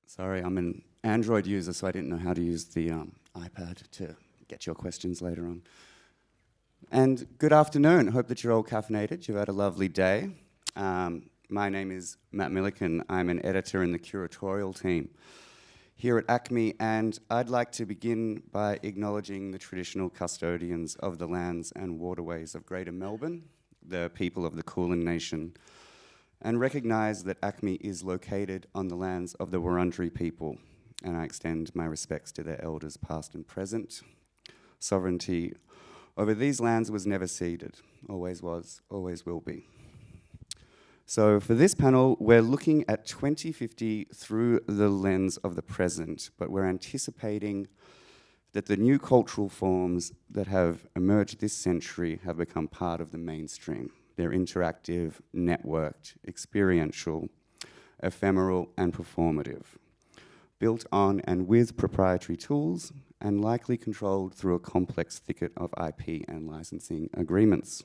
Sorry, I'm an Android user, so I didn't know how to use the iPad to get your questions later on. And good afternoon. Hope that you're all caffeinated. You've had a lovely day. My name is Matt Milliken. I'm an editor in the curatorial team here at ACME, and I'd like to begin by acknowledging the traditional custodians of the lands and waterways of Greater Melbourne, the people of the Kulin Nation, and recognise that ACME is located on the lands of the Wurundjeri people, and I extend my respects to their elders past and present. Sovereignty over these lands was never ceded, always was, always will be. So for this panel, we're looking at 2050 through the lens of the present, but we're anticipating that the new cultural forms that have emerged this century have become part of the mainstream. They're interactive, networked, experiential, ephemeral, and performative, built on and with proprietary tools, and likely controlled through a complex thicket of IP and licensing agreements.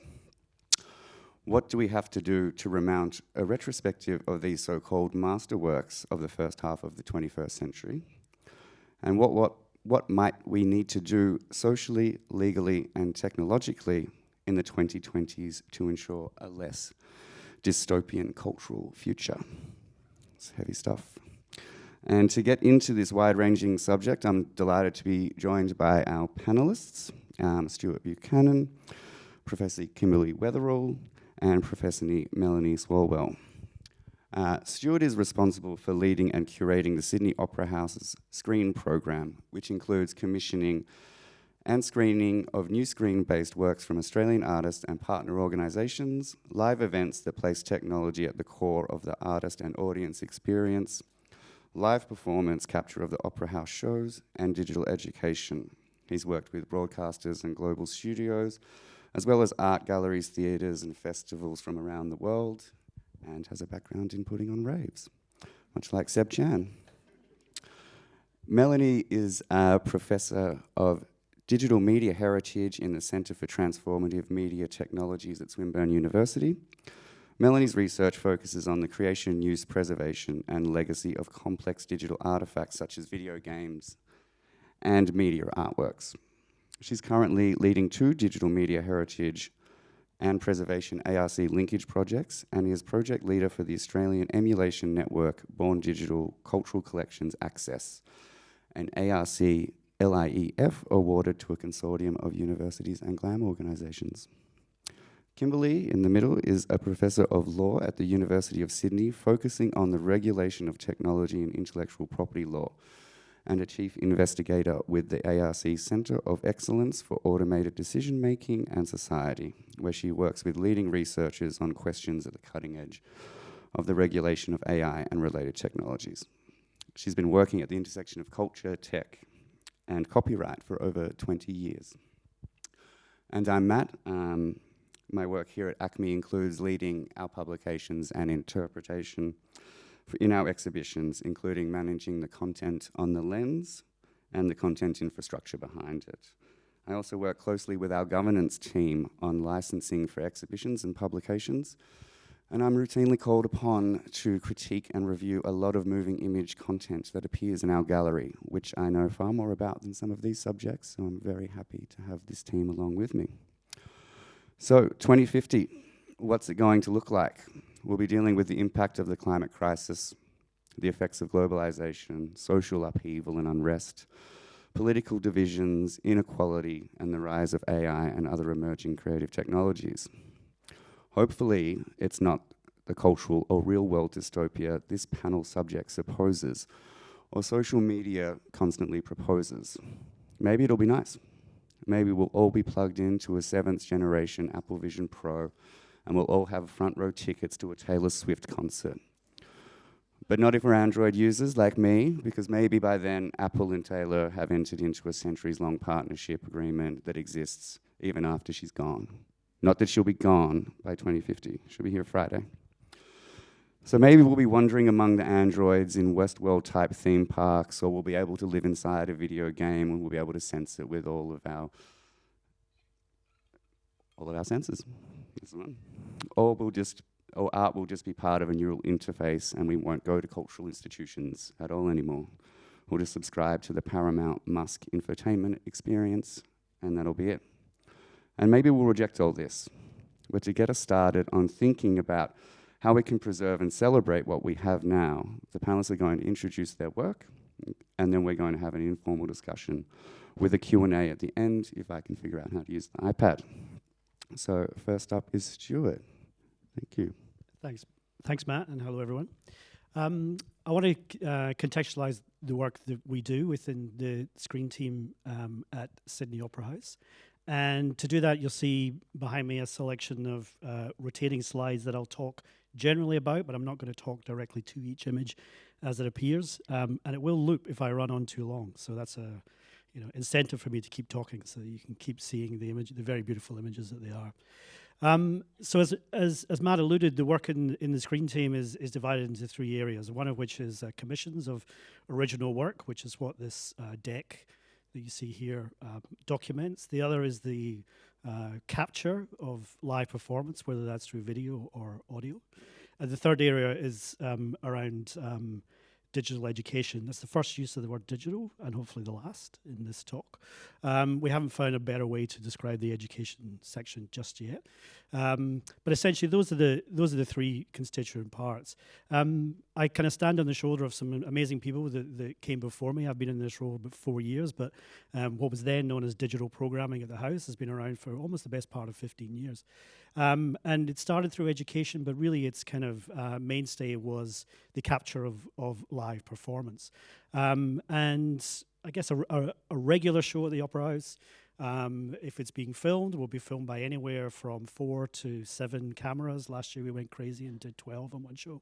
What do we have to do to remount a retrospective of these so-called masterworks of the first half of the 21st century? And what might we need to do socially, legally, and technologically in the 2020s to ensure a less dystopian cultural future? It's heavy stuff. And to get into this wide-ranging subject, I'm delighted to be joined by our panelists, Stuart Buchanan, Professor Kimberlee Weatherall, and Professor Melanie Swalwell. Stuart is responsible for leading and curating the Sydney Opera House's screen program, which includes commissioning and screening of new screen-based works from Australian artists and partner organisations, live events that place technology at the core of the artist and audience experience, live performance capture of the Opera House shows, and digital education. He's worked with broadcasters and global studios, as well as art galleries, theatres, and festivals from around the world, and has a background in putting on raves, much like Seb Chan. Melanie is a professor of Digital Media Heritage in the Centre for Transformative Media Technologies at Swinburne University. Melanie's research focuses on the creation, use, preservation, and legacy of complex digital artifacts such as video games and media artworks. She's currently leading 2 digital media heritage and preservation ARC linkage projects, and is project leader for the Australian emulation network Born Digital Cultural Collections Access, an ARC LIEF awarded to a consortium of universities and GLAM organisations. Kimberlee, in the middle, is a professor of law at the University of Sydney, focusing on the regulation of technology and intellectual property law, and a chief investigator with the ARC Centre of Excellence for Automated Decision-Making and Society, where she works with leading researchers on questions at the cutting edge of the regulation of AI and related technologies. She's been working at the intersection of culture, tech, and copyright for over 20 years. And I'm Matt. My work here at ACME includes leading our publications and interpretation in our exhibitions, including managing the content on the lens and the content infrastructure behind it. I also work closely with our governance team on licensing for exhibitions and publications, and I'm routinely called upon to critique and review a lot of moving image content that appears in our gallery, which I know far more about than some of these subjects, so I'm very happy to have this team along with me. So, 2050, what's it going to look like? We'll be dealing with the impact of the climate crisis, the effects of globalization, social upheaval and unrest, political divisions, inequality, and the rise of AI and other emerging creative technologies. Hopefully, it's not the cultural or real-world dystopia this panel subject supposes, or social media constantly proposes. Maybe it'll be nice. Maybe we'll all be plugged into a 7th generation Apple Vision Pro, and we'll all have front row tickets to a Taylor Swift concert. But not if we're Android users like me, because maybe by then Apple and Taylor have entered into a centuries-long partnership agreement that exists even after she's gone. Not that she'll be gone by 2050. She'll be here Friday. So maybe we'll be wandering among the androids in Westworld-type theme parks, or we'll be able to live inside a video game, and we'll be able to sense it with all of our senses. That's the one. Or we'll just or art will just be part of a neural interface and we won't go to cultural institutions at all anymore. We'll just subscribe to the Paramount Musk infotainment experience, and that'll be it. And maybe we'll reject all this, but to get us started on thinking about how we can preserve and celebrate what we have now, the panelists are going to introduce their work, and then we're going to have an informal discussion with a Q&A at the end, if I can figure out how to use the iPad. So first up is Stuart. Thank you. Thanks, Matt, and hello, everyone. I want to contextualize the work that we do within the screen team at Sydney Opera House. And to do that, you'll see behind me a selection of rotating slides that I'll talk generally about, but I'm not going to talk directly to each image as it appears. And it will loop if I run on too long. So that's a incentive for me to keep talking so that you can keep seeing the very beautiful images that they are. So as Matt alluded, the work in the screen team is divided into three areas, one of which is commissions of original work, which is what this deck that you see here documents. The other is the capture of live performance, whether that's through video or audio. And the third area is around digital education. That's the first use of the word digital, and hopefully the last in this talk. We haven't found a better way to describe the education section just yet. But essentially, those are the three constituent parts. I kind of stand on the shoulder of some amazing people that came before me. I've been in this role about 4 years, but what was then known as digital programming at the house has been around for almost the best part of 15 years. And it started through education, but really its kind of mainstay was the capture of live performance. And I guess a regular show at the Opera House, if it's being filmed, will be filmed by anywhere from 4 to 7 cameras. Last year we went crazy and did 12 on one show.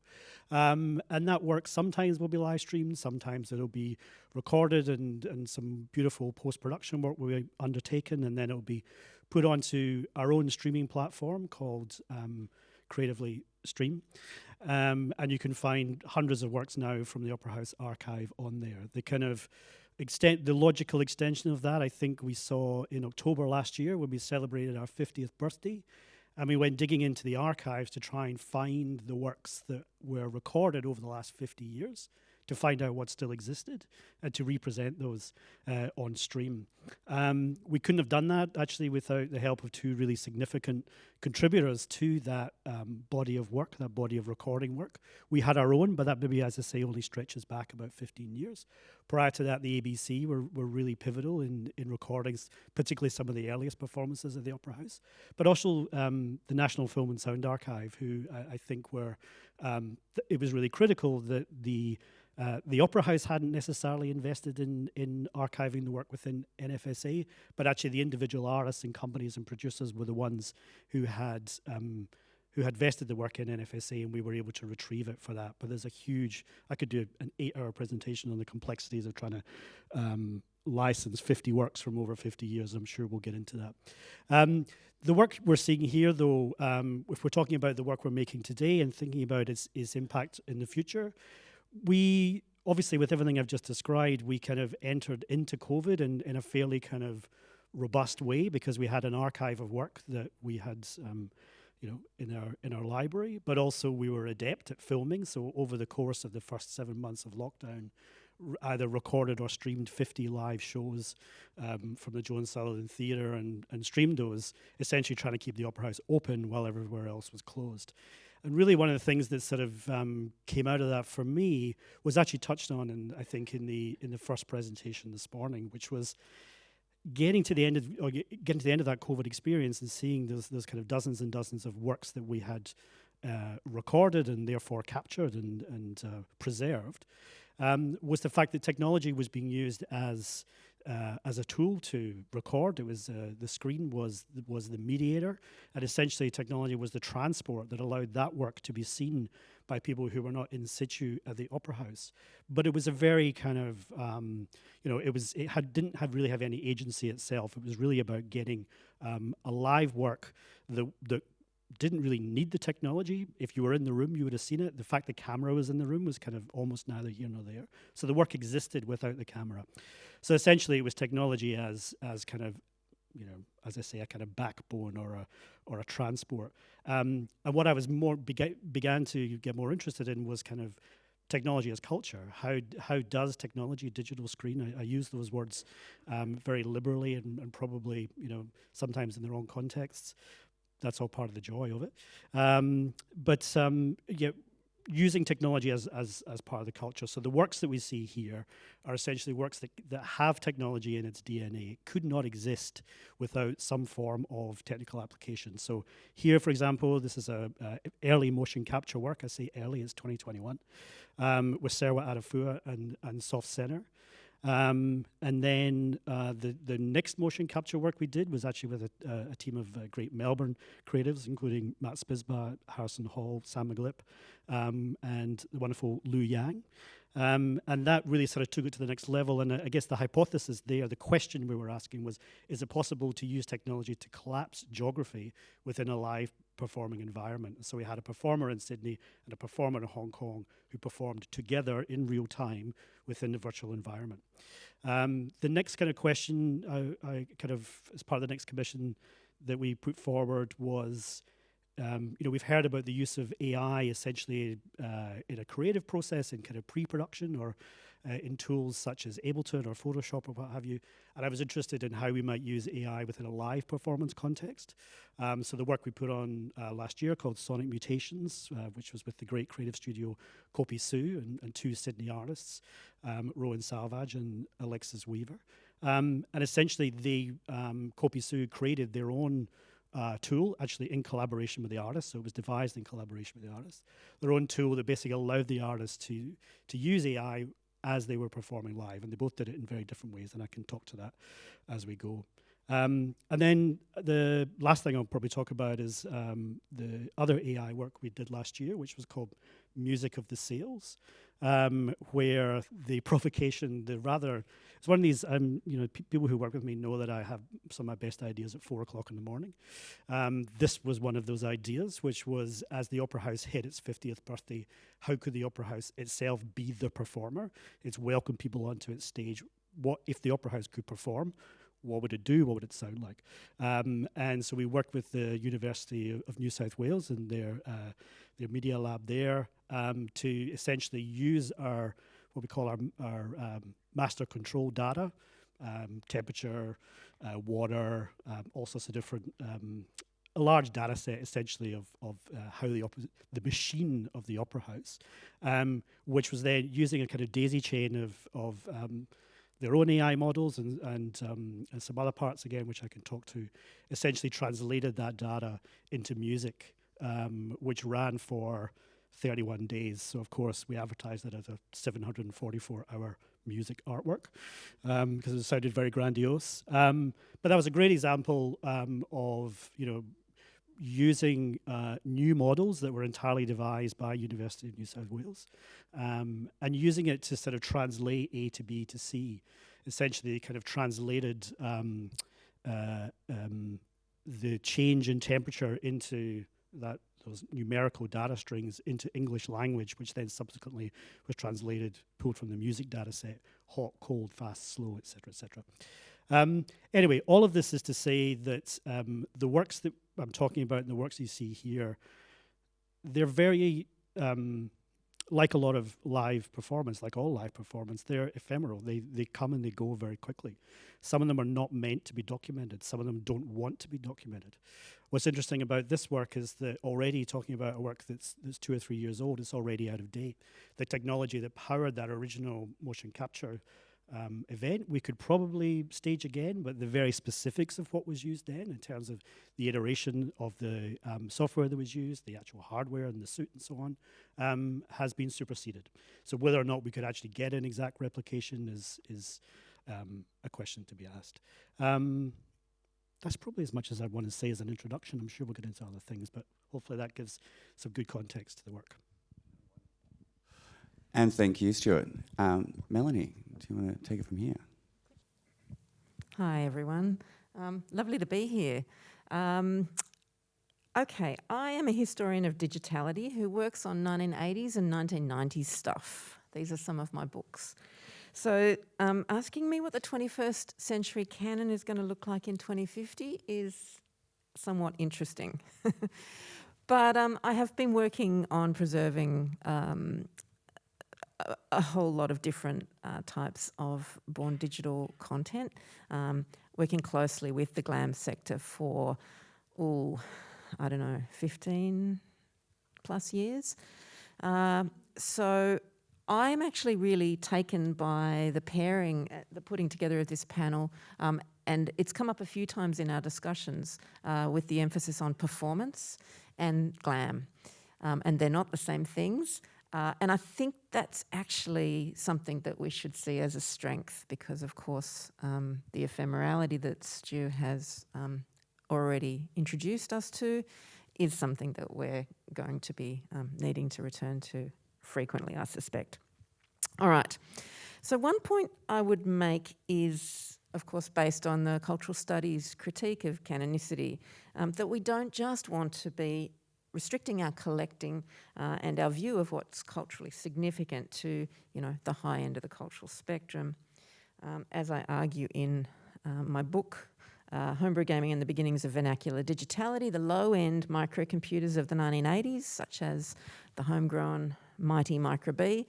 And that work sometimes will be live streamed, sometimes it'll be recorded and some beautiful post-production work will be undertaken, and then it'll be put onto our own streaming platform called Creatively Stream. And you can find hundreds of works now from the Opera House archive on there. The kind of the logical extension of that, I think we saw in October last year when we celebrated our 50th birthday. And we went digging into the archives to try and find the works that were recorded over the last 50 years, to find out what still existed and to represent those on stream. We couldn't have done that actually without the help of two really significant contributors to that body of work, that body of recording work. We had our own, but that maybe, as I say, only stretches back about 15 years. Prior to that, the ABC were really pivotal in recordings, particularly some of the earliest performances of the Opera House, but also the National Film and Sound Archive, who I think were, it was really critical that the Opera House hadn't necessarily invested in archiving the work within NFSA, but actually the individual artists and companies and producers were the ones who had vested the work in NFSA, and we were able to retrieve it for that. But there's a huge, I could do an 8-hour presentation on the complexities of trying to license 50 works from over 50 years. I'm sure we'll get into that. The work we're seeing here, though, if we're talking about the work we're making today and thinking about its impact in the future, we obviously, with everything I've just described, we kind of entered into COVID in a fairly kind of robust way, because we had an archive of work that we had, in our library, but also we were adept at filming. So over the course of the first 7 months of lockdown, either recorded or streamed 50 live shows from the Joan Sullivan Theatre and streamed those, essentially trying to keep the Opera House open while everywhere else was closed. And really one of the things that sort of came out of that for me was actually touched on, I think, in the first presentation this morning, which was getting to the end of that COVID experience and seeing those kind of dozens and dozens of works that we had recorded and therefore captured and preserved, was the fact that technology was being used as a tool to record. It was the screen was the mediator, and essentially technology was the transport that allowed that work to be seen by people who were not in situ at the Opera House. But it was a very kind of didn't really have any agency itself. It was really about getting a live work that didn't really need the technology. If you were in the room, you would have seen it. The fact the camera was in the room was kind of almost neither here nor there. So the work existed without the camera. So essentially it was technology as kind of as I say, a kind of backbone or a transport. And what I was began to get more interested in was kind of technology as culture. How does technology, digital screen? I use those words very liberally and probably sometimes in the wrong contexts. That's all part of the joy of it. But using technology as part of the culture. So the works that we see here are essentially works that have technology in its DNA. It could not exist without some form of technical application. So here, for example, this is a early motion capture work. I say early, it's 2021, with Serwa Adafua and Soft Center. And then the next motion capture work we did was actually with a team of great Melbourne creatives, including Matt Spisba, Harrison Hall, Sam McGlip, and the wonderful Lou Yang. And that really sort of took it to the next level. And I guess the hypothesis there, the question we were asking was, is it possible to use technology to collapse geography within a live performing environment? So we had a performer in Sydney and a performer in Hong Kong who performed together in real time within the virtual environment. The next kind of question I kind of, as part of the next commission that we put forward was, we've heard about the use of AI essentially in a creative process, in kind of pre-production or in tools such as Ableton or Photoshop or what have you. And I was interested in how we might use AI within a live performance context. So the work we put on last year called Sonic Mutations, which was with the great creative studio Kopi Sue and two Sydney artists, Rowan Salvage and Alexis Weaver. And essentially Kopi Sue created their own tool, actually in collaboration with the artist. So it was devised in collaboration with the artist. Their own tool that basically allowed the artists to use AI as they were performing live. And they both did it in very different ways. And I can talk to that as we go. And then the last thing I'll probably talk about is the other AI work we did last year, which was called Music of the Sails, where the provocation, it's one of these, people who work with me know that I have some of my best ideas at 4 o'clock in the morning. This was one of those ideas, which was, as the Opera House hit its 50th birthday, how could the Opera House itself be the performer? It's welcome people onto its stage. What if the Opera House could perform? What would it do? What would it sound like? And so we worked with the University of New South Wales and their media lab there to essentially use what we call our master control data, temperature, water, all sorts of different, a large data set essentially of how the machine of the Opera House, which was then using a kind of daisy chain of their own AI models and some other parts, again, which I can talk to, essentially translated that data into music, which ran for 31 days. So, of course, we advertised it as a 744-hour music artwork because it sounded very grandiose. But that was a great example of, using new models that were entirely devised by University of New South Wales and using it to sort of translate A to B to C. Essentially, kind of translated the change in temperature into those numerical data strings into English language, which then subsequently was translated, pulled from the music data set, hot, cold, fast, slow, etc., etc. Anyway, all of this is to say that the works that I'm talking about and the works you see here, they're very, like a lot of live performance, like all live performance, they're ephemeral. They come and they go very quickly. Some of them are not meant to be documented. Some of them don't want to be documented. What's interesting about this work is that already talking about a work that's 2 or 3 years old, it's already out of date. The technology that powered that original motion capture event, we could probably stage again, but the very specifics of what was used then in terms of the iteration of the software that was used, the actual hardware and the suit and so on, has been superseded. So whether or not we could actually get an exact replication is a question to be asked. That's probably as much as I want to say as an introduction. I'm sure we'll get into other things, but hopefully that gives some good context to the work. And thank you, Stuart. Melanie, do you want to take it from here? Hi, everyone. Lovely to be here. Okay, I am a historian of digitality who works on 1980s and 1990s stuff. These are some of my books. So asking me what the 21st century Canon is going to look like in 2050 is somewhat interesting. But I have been working on preserving a whole lot of different types of born digital content, working closely with the GLAM sector for, 15 plus years. So I'm actually really taken by the pairing, the putting together of this panel, and it's come up a few times in our discussions with the emphasis on performance and glam. And they're not the same things. And I think that's actually something that we should see as a strength because, of course, the ephemerality that Stu has already introduced us to is something that we're going to be needing to return to frequently, I suspect. All right. So one point I would make is, of course, based on the cultural studies critique of canonicity, that we don't just want to be restricting our collecting and our view of what's culturally significant to, the high end of the cultural spectrum. As I argue in my book, Homebrew Gaming and the Beginnings of Vernacular Digitality, the low-end microcomputers of the 1980s, such as the homegrown mighty Micro B,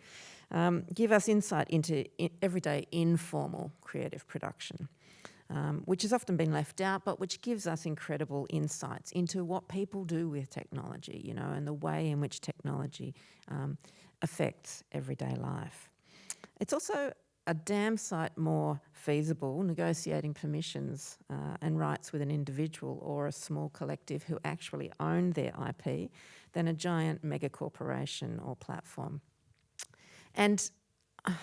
give us insight into everyday informal creative production, which has often been left out, but which gives us incredible insights into what people do with technology, and the way in which technology affects everyday life. It's also a damn sight more feasible negotiating permissions and rights with an individual or a small collective who actually own their IP than a giant mega corporation or platform. And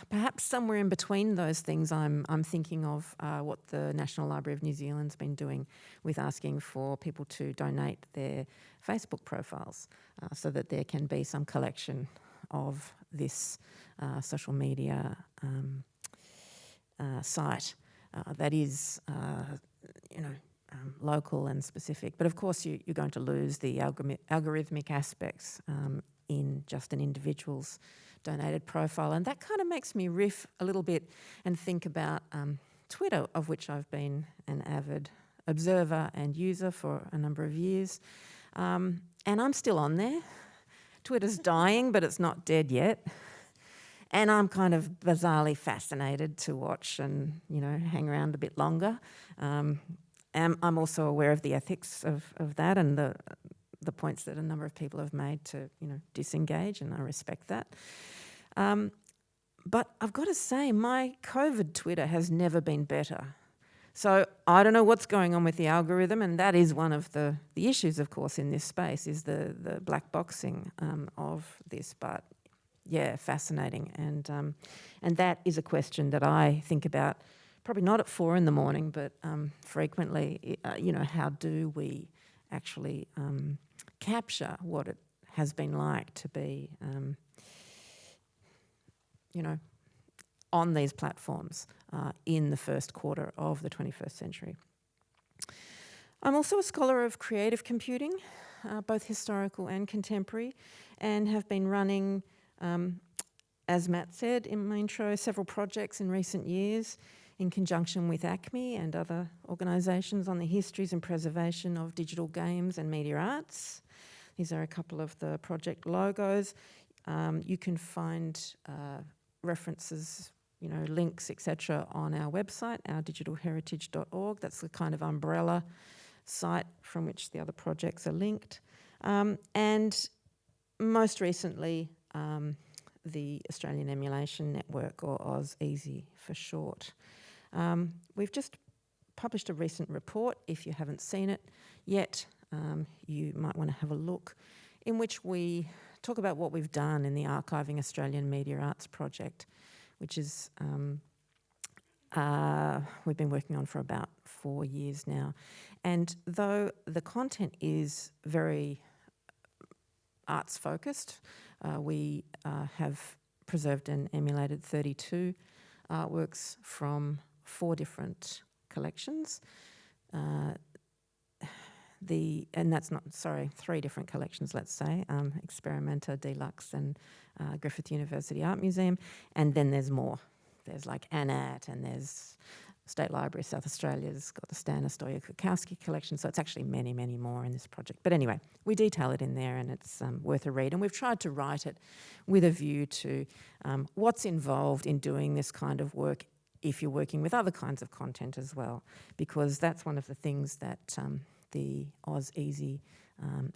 perhaps somewhere in between those things, I'm thinking of what the National Library of New Zealand's been doing with asking for people to donate their Facebook profiles so that there can be some collection of this social media site that is, local and specific. But of course, you're going to lose the algorithmic aspects in just an individual's donated profile. And that kind of makes me riff a little bit and think about Twitter, of which I've been an avid observer and user for a number of years. And I'm still on there. Twitter's dying, but it's not dead yet. And I'm kind of bizarrely fascinated to watch and, hang around a bit longer. And I'm also aware of the ethics of that and the points that a number of people have made to, disengage, and I respect that. But I've got to say, my COVID Twitter has never been better. So I don't know what's going on with the algorithm, and that is one of the issues, of course, in this space, is the black boxing of this. But yeah, fascinating, and that is a question that I think about, probably not at 4 a.m, but frequently. How do we actually capture what it has been like to be, on these platforms in the first quarter of the 21st century. I'm also a scholar of creative computing, both historical and contemporary, and have been running, as Matt said in my intro, several projects in recent years in conjunction with ACME and other organisations on the histories and preservation of digital games and media arts. These are a couple of the project logos. You can find references, links, etc. on our website, ourdigitalheritage.org. That's the kind of umbrella site from which the other projects are linked. And most recently, the Australian Emulation Network, or AusEasy for short. We've just published a recent report. If you haven't seen it yet, you might want to have a look, in which we talk about what we've done in the Archiving Australian Media Arts project, which is we've been working on for about 4 years now. And though the content is very arts-focused, we have preserved and emulated 32 artworks from 4 different collections. 3 different collections, let's say, Experimenta, Deluxe and Griffith University Art Museum, and then there's more There's like ANAT, and there's State Library of South Australia's got the Stana Stoyakowski collection, so it's actually many, many more in this project. But anyway, we detail it in there, and it's worth a read. And we've tried to write it with a view to what's involved in doing this kind of work if you're working with other kinds of content as well, because that's one of the things that the AusEasy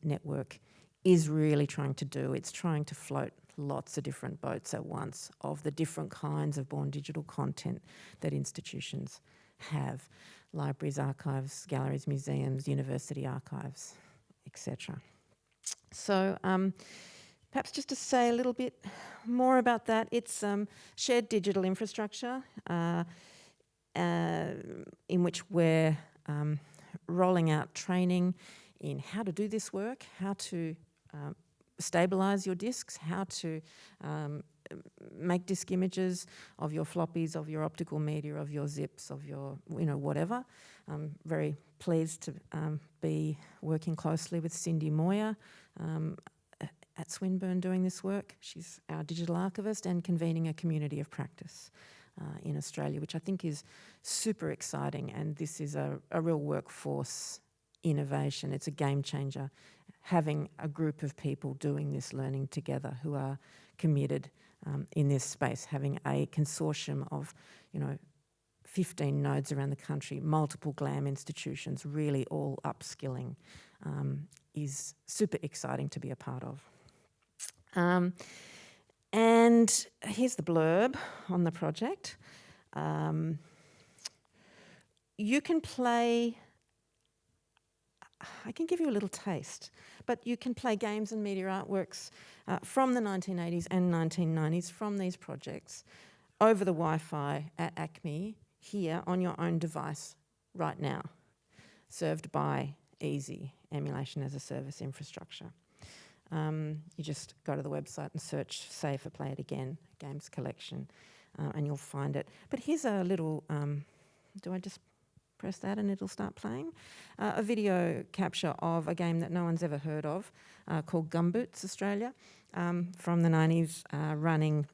network is really trying to do. It's trying to float lots of different boats at once of the different kinds of born digital content that institutions have. Libraries, archives, galleries, museums, university archives, etc. So perhaps just to say a little bit more about that, it's shared digital infrastructure in which we're rolling out training in how to do this work, how to stabilize your discs, how to make disk images of your floppies, of your optical media, of your zips, of your, whatever. I'm very pleased to be working closely with Cindy Moyer at Swinburne doing this work. She's our digital archivist and convening a community of practice in Australia, which I think is super exciting, and this is a real workforce innovation. It's a game changer, having a group of people doing this learning together who are committed in this space, having a consortium of, 15 nodes around the country, multiple GLAM institutions, really all upskilling, is super exciting to be a part of. And here's the blurb on the project. You can play, I can give you a little taste, but you can play games and media artworks from the 1980s and 1990s from these projects over the Wi-Fi at ACME here on your own device right now, served by Easy, Emulation as a Service infrastructure. You just go to the website and search Save for Play It Again, Games Collection, and you'll find it. But here's a little, do I just press that and it'll start playing? A video capture of a game that no one's ever heard of called Gumboots Australia from the 90s, running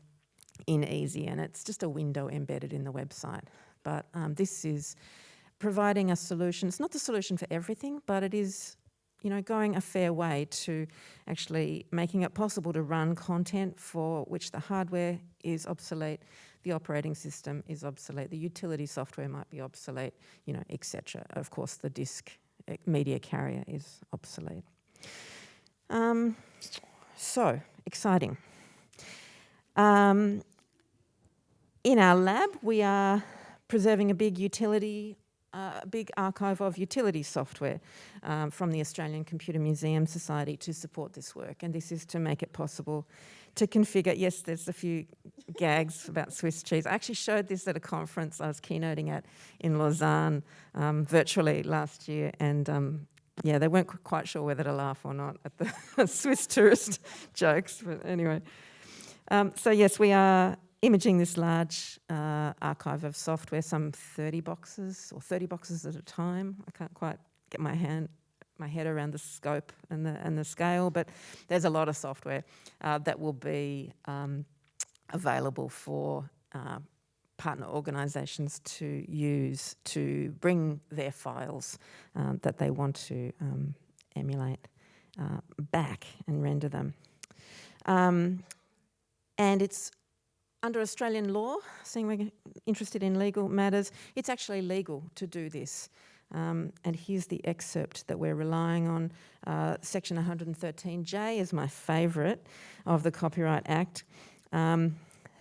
in Easy, and it's just a window embedded in the website. But this is providing a solution. It's not the solution for everything, but it is, going a fair way to actually making it possible to run content for which the hardware is obsolete, the operating system is obsolete, the utility software might be obsolete, etc. Of course, the disk media carrier is obsolete. So, exciting. In our lab, we are preserving a big big archive of utility software from the Australian Computer Museum Society to support this work. And this is to make it possible to configure. Yes, there's a few gags about Swiss cheese. I actually showed this at a conference I was keynoting at in Lausanne virtually last year. And they weren't quite sure whether to laugh or not at the Swiss tourist jokes. But anyway. So yes, we are imaging this large archive of software, some 30 boxes or 30 boxes at a time. I can't quite get my head around the scope and the scale, but there's a lot of software that will be available for partner organisations to use to bring their files that they want to emulate back and render them. And it's under Australian law, seeing we're interested in legal matters, it's actually legal to do this. And here's the excerpt that we're relying on. Section 113J is my favourite of the Copyright Act.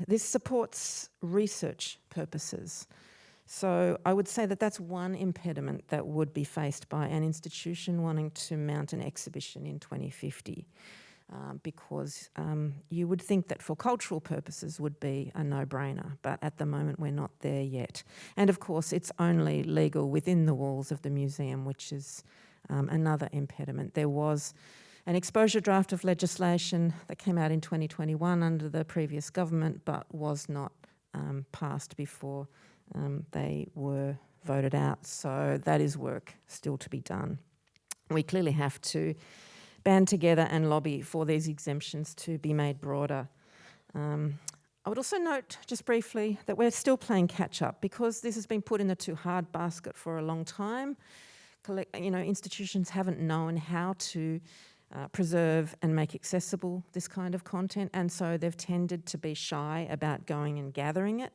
This supports research purposes. So I would say that that's one impediment that would be faced by an institution wanting to mount an exhibition in 2050. Because you would think that for cultural purposes would be a no-brainer, but at the moment we're not there yet. And of course it's only legal within the walls of the museum, which is another impediment. There was an exposure draft of legislation that came out in 2021 under the previous government, but was not passed before they were voted out. So that is work still to be done. We clearly have to band together and lobby for these exemptions to be made broader. I would also note, just briefly, that we're still playing catch-up because this has been put in the too hard basket for a long time. Institutions haven't known how to preserve and make accessible this kind of content, and so they've tended to be shy about going and gathering it.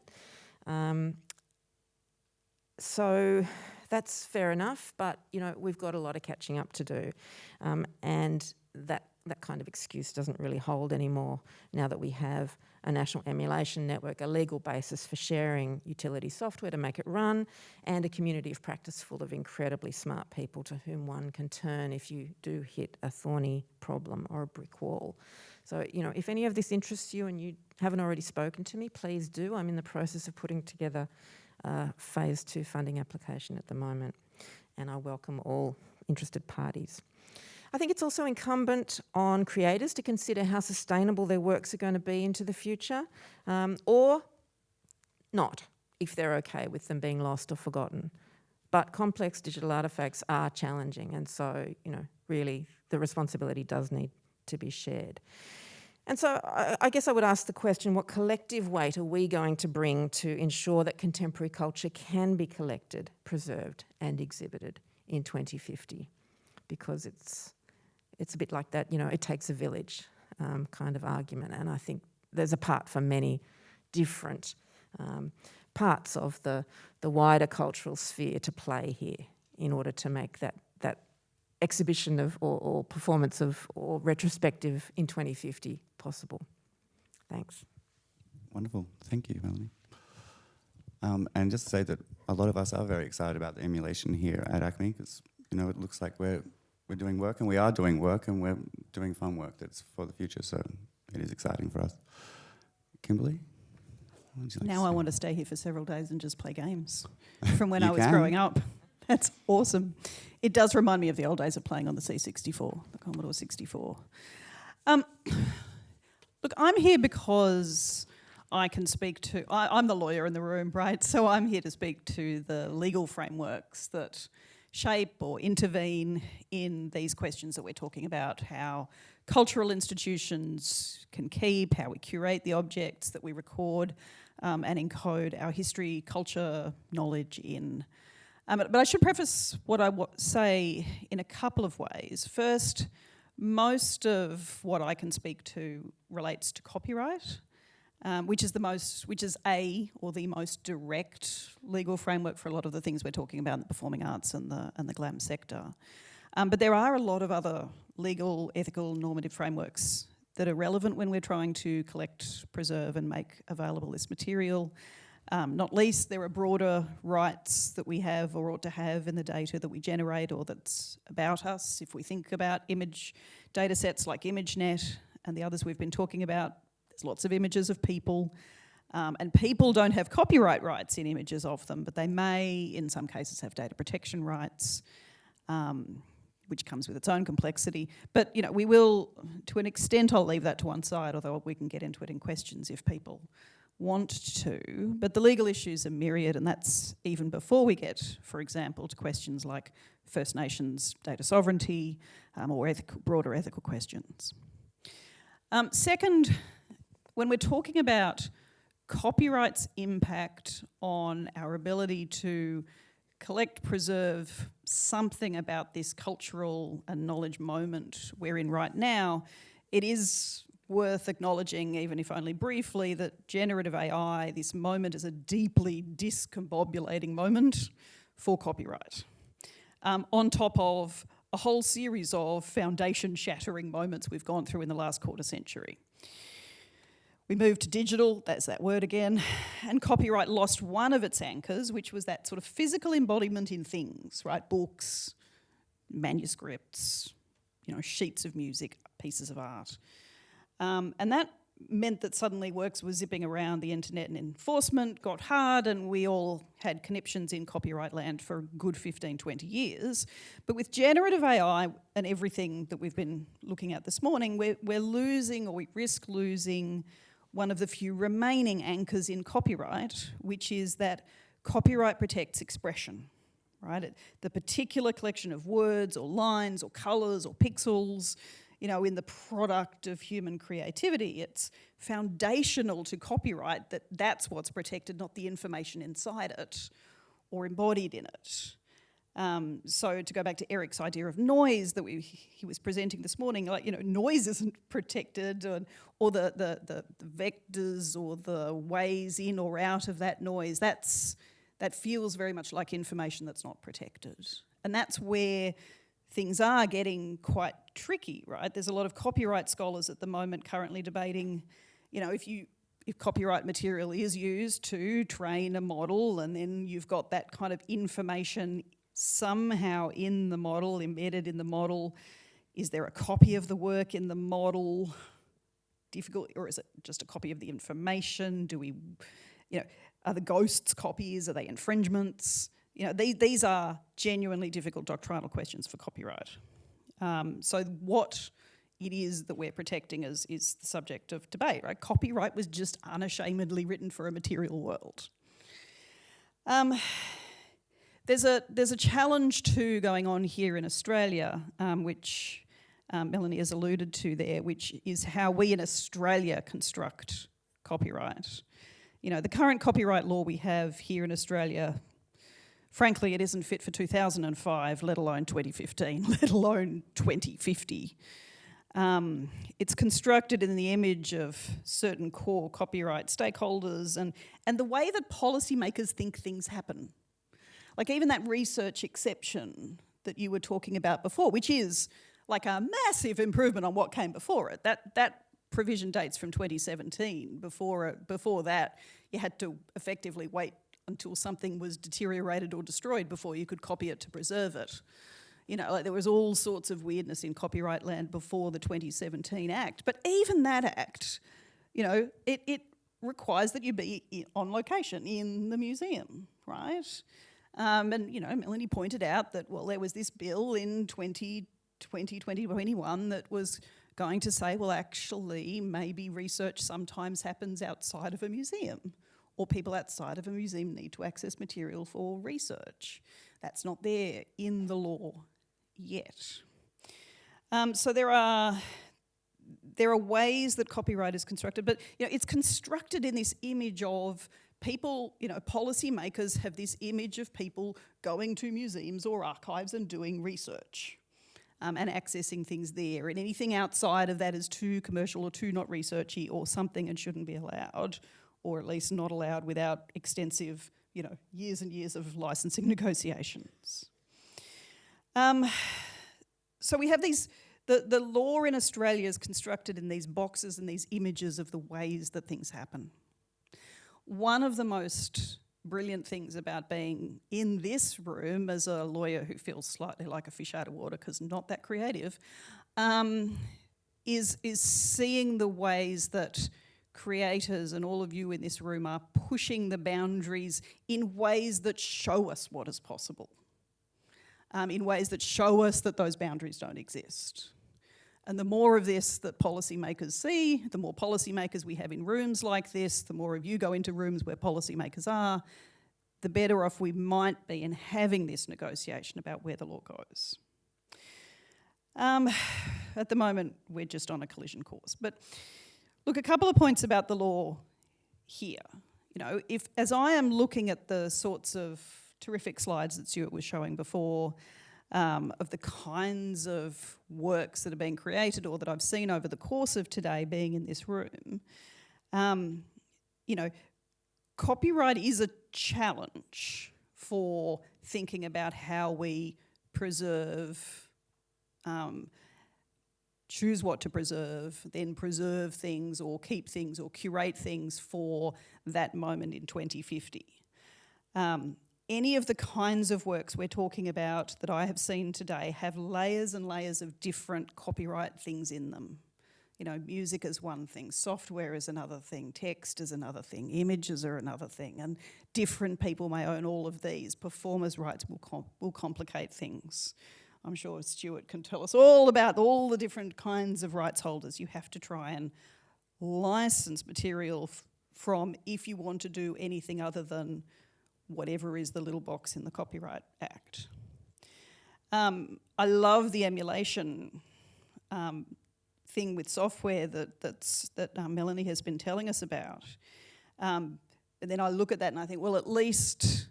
So that's fair enough, but we've got a lot of catching up to do, and that kind of excuse doesn't really hold anymore now that we have a national emulation network, a legal basis for sharing utility software to make it run, and a community of practice full of incredibly smart people to whom one can turn if you do hit a thorny problem or a brick wall. So, if any of this interests you and you haven't already spoken to me, please do. I'm in the process of putting together a Phase 2 funding application at the moment, and I welcome all interested parties. I think it's also incumbent on creators to consider how sustainable their works are going to be into the future, or not, if they're okay with them being lost or forgotten. But complex digital artefacts are challenging, and so, really the responsibility does need to be shared. And so I guess I would ask the question, what collective weight are we going to bring to ensure that contemporary culture can be collected, preserved and exhibited in 2050? Because it's a bit like that, it takes a village kind of argument. And I think there's a part for many different parts of the wider cultural sphere to play here in order to make that exhibition of or performance of or retrospective in 2050 possible. Thanks. Wonderful. Thank you, Melanie. And just to say that a lot of us are very excited about the emulation here at ACME because, it looks like we're doing work and we are doing work and we're doing fun work that's for the future. So it is exciting for us. Kimberlee? Now I want to stay here for several days and just play games from when I was growing up. That's awesome. It does remind me of the old days of playing on the C64, the Commodore 64. Look, I'm here because I can speak to... I'm the lawyer in the room, right? So I'm here to speak to the legal frameworks that shape or intervene in these questions that we're talking about, how cultural institutions can keep, how we curate the objects that we record and encode our history, culture, knowledge in. But I should preface what I say in a couple of ways. First, most of what I can speak to relates to copyright, which is the most direct legal framework for a lot of the things we're talking about in the performing arts and the glam sector. But there are a lot of other legal, ethical, normative frameworks that are relevant when we're trying to collect, preserve and make available this material. Not least, there are broader rights that we have or ought to have in the data that we generate or that's about us. If we think about image data sets like ImageNet and the others we've been talking about, there's lots of images of people, and people don't have copyright rights in images of them, but they may, in some cases, have data protection rights, which comes with its own complexity. But, we will, to an extent, I'll leave that to one side, although we can get into it in questions if people want to. But the legal issues are myriad, and that's even before we get, for example, to questions like First Nations data sovereignty or broader ethical questions. Second, when we're talking about copyright's impact on our ability to collect, preserve something about this cultural and knowledge moment we're in right now, it is worth acknowledging, even if only briefly, that generative AI, this moment, is a deeply discombobulating moment for copyright, on top of a whole series of foundation-shattering moments we've gone through in the last quarter century. We moved to digital, that's that word again, and copyright lost one of its anchors, which was that sort of physical embodiment in things, right? Books, manuscripts, sheets of music, pieces of art. And that meant that suddenly works were zipping around the internet and enforcement got hard and we all had conniptions in copyright land for a good 15, 20 years. But with generative AI and everything that we've been looking at this morning, we're losing, or we risk losing, one of the few remaining anchors in copyright, which is that copyright protects expression, right? The particular collection of words or lines or colours or pixels in the product of human creativity. It's foundational to copyright that that's what's protected, not the information inside it or embodied in it. So to go back to Eric's idea of noise that he was presenting this morning, noise isn't protected, or the vectors or the ways in or out of that noise, that feels very much like information that's not protected. And that's where things are getting quite tricky, right? There's a lot of copyright scholars at the moment currently debating, if copyright material is used to train a model, and then you've got that kind of information somehow in the model, embedded in the model, is there a copy of the work in the model? Difficult, or is it just a copy of the information? Are the ghosts copies? Are they infringements? These are genuinely difficult doctrinal questions for copyright. So what it is that we're protecting is the subject of debate, right? Copyright was just unashamedly written for a material world. There's a challenge too going on here in Australia, which Melanie has alluded to there, which is how we in Australia construct copyright. The current copyright law we have here in Australia, frankly, it isn't fit for 2005, let alone 2015, let alone 2050. It's constructed in the image of certain core copyright stakeholders and the way that policymakers think things happen. Like even that research exception that you were talking about before, which is like a massive improvement on what came before it. That provision dates from 2017. Before that, you had to effectively wait until something was deteriorated or destroyed before you could copy it to preserve it. There was all sorts of weirdness in copyright land before the 2017 Act. But even that Act, it requires that you be on location in the museum, right? And Melanie pointed out that, there was this bill in 2021 that was going to say, actually, maybe research sometimes happens outside of a museum, or people outside of a museum need to access material for research. That's not there in the law yet. So there are ways that copyright is constructed, but it's constructed in this image of people, policymakers have this image of people going to museums or archives and doing research and accessing things there. And anything outside of that is too commercial or too not researchy or something and shouldn't be allowed, or at least not allowed without extensive, years and years of licensing negotiations. So we have the law in Australia is constructed in these boxes and these images of the ways that things happen. One of the most brilliant things about being in this room as a lawyer who feels slightly like a fish out of water because not that creative, is seeing the ways that creators and all of you in this room are pushing the boundaries in ways that show us what is possible, in ways that show us that those boundaries don't exist. And the more of this that policymakers see, the more policymakers we have in rooms like this, the more of you go into rooms where policymakers are, the better off we might be in having this negotiation about where the law goes. At the moment, we're just on a collision course. But look, a couple of points about the law here. If as I am looking at the sorts of terrific slides that Stuart was showing before, of the kinds of works that are being created or that I've seen over the course of today being in this room, copyright is a challenge for thinking about how we preserve, choose what to preserve, then preserve things or keep things or curate things for that moment in 2050. Any of the kinds of works we're talking about that I have seen today have layers and layers of different copyright things in them. Music is one thing, software is another thing, text is another thing, images are another thing, and different people may own all of these. Performers' rights will complicate things. I'm sure Stuart can tell us all about all the different kinds of rights holders you have to try and license material from if you want to do anything other than whatever is the little box in the Copyright Act. I love the emulation thing with software that Melanie has been telling us about. And then I look at that and I think, well, at least